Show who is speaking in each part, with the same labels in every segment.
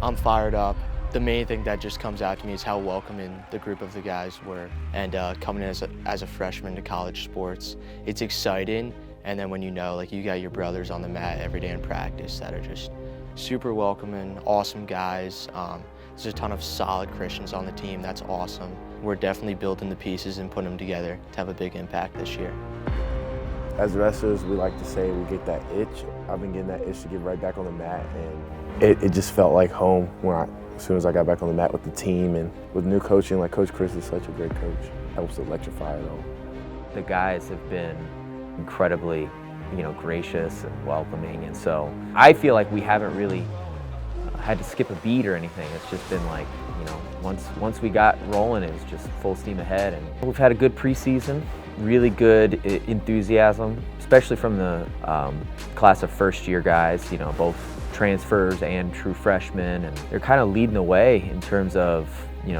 Speaker 1: I'm fired up. The main thing that just comes out to me is how welcoming the group of the guys were, and coming in as a freshman to college sports. It's exciting, and then when you know, like, you got your brothers on the mat every day in practice that are just super welcoming, awesome guys. There's a ton of solid Christians on the team. That's awesome. We're definitely building the pieces and putting them together to have a big impact this year.
Speaker 2: As wrestlers, we like to say we get that itch. I've been getting that itch to get right back on the mat, and it just felt like home as soon as I got back on the mat with the team and with new coaching. Like, Coach Chris is such a great coach. Helps electrify it all.
Speaker 3: The guys have been incredibly, gracious and welcoming, and so I feel like we haven't really had to skip a beat or anything. It's just been like, once we got rolling, it was just full steam ahead. And we've had a good preseason, really good enthusiasm, especially from the class of first-year guys, both transfers and true freshmen, and they're kind of leading the way in terms of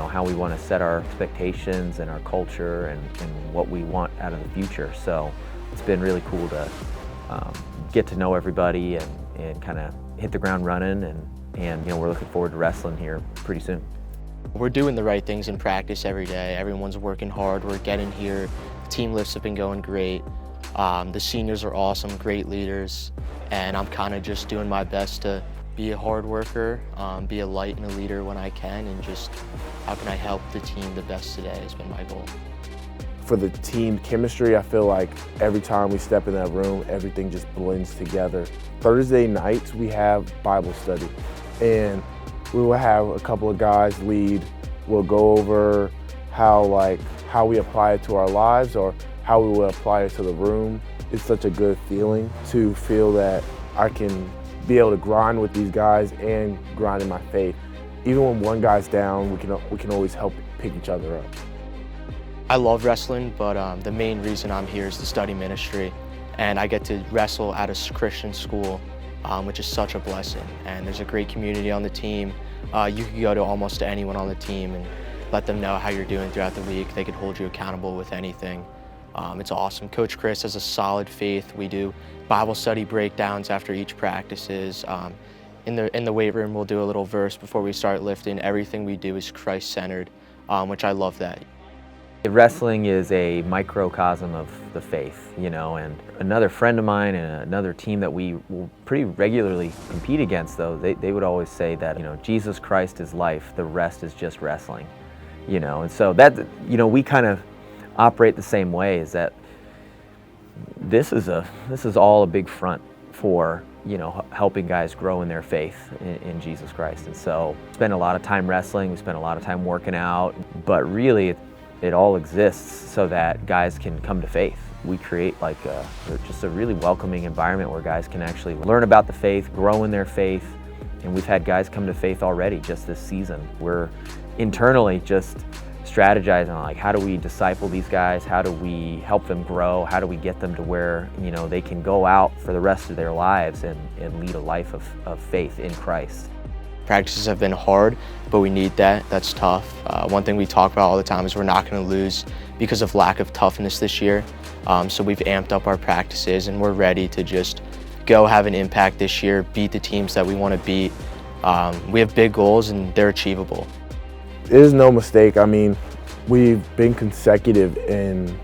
Speaker 3: how we want to set our expectations and our culture and what we want out of the future. So it's been really cool to get to know everybody and kind of hit the ground running, and we're looking forward to wrestling here pretty soon.
Speaker 1: We're doing the right things in practice every day. Everyone's working hard. We're getting here. The team lifts have been going great. The seniors are awesome, great leaders, and I'm kind of just doing my best to be a hard worker, be a light and a leader when I can, and just how can I help the team the best today has been my goal.
Speaker 2: For the team chemistry, I feel like every time we step in that room, everything just blends together. Thursday nights, we have Bible study, and we will have a couple of guys lead. We'll go over how we apply it to our lives or how we will apply it to the room. It's such a good feeling to feel that I can be able to grind with these guys and grind in my faith. Even when one guy's down, we can always help pick each other up.
Speaker 1: I love wrestling, but the main reason I'm here is to study ministry, and I get to wrestle at a Christian school, which is such a blessing. And there's a great community on the team. You can go to almost anyone on the team and let them know how you're doing throughout the week. They can hold you accountable with anything. It's awesome. Coach Chris has a solid faith. We do Bible study breakdowns after each practices. In the weight room, we'll do a little verse before we start lifting. Everything we do is Christ-centered, which I love that.
Speaker 3: Wrestling is a microcosm of the faith, and another friend of mine and another team that we will pretty regularly compete against, though, they would always say that, Jesus Christ is life, the rest is just wrestling, and so that, we kind of operate the same way, is that this is all a big front for, helping guys grow in their faith in Jesus Christ. And so we spend a lot of time wrestling, we spend a lot of time working out, but really it all exists so that guys can come to faith. We create just a really welcoming environment where guys can actually learn about the faith, grow in their faith, and we've had guys come to faith already just this season. We're internally just strategizing on how do we disciple these guys, how do we help them grow, how do we get them to where they can go out for the rest of their lives and lead a life of faith in Christ.
Speaker 1: Practices have been hard, but we need that. That's tough. One thing we talk about all the time is we're not going to lose because of lack of toughness this year. So we've amped up our practices, and we're ready to just go have an impact this year, beat the teams that we want to beat. We have big goals, and they're achievable.
Speaker 2: It is no mistake. I mean, we've been consecutive in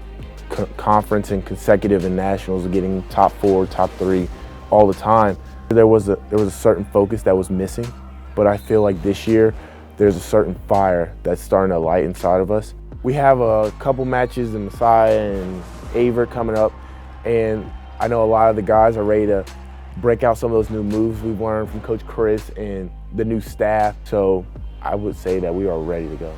Speaker 2: conference and consecutive in nationals, getting top 4, top 3 all the time. There was a certain focus that was missing. But I feel like this year, there's a certain fire that's starting to light inside of us. We have a couple matches in Messiah and Aver coming up, and I know a lot of the guys are ready to break out some of those new moves we've learned from Coach Chris and the new staff. So I would say that we are ready to go.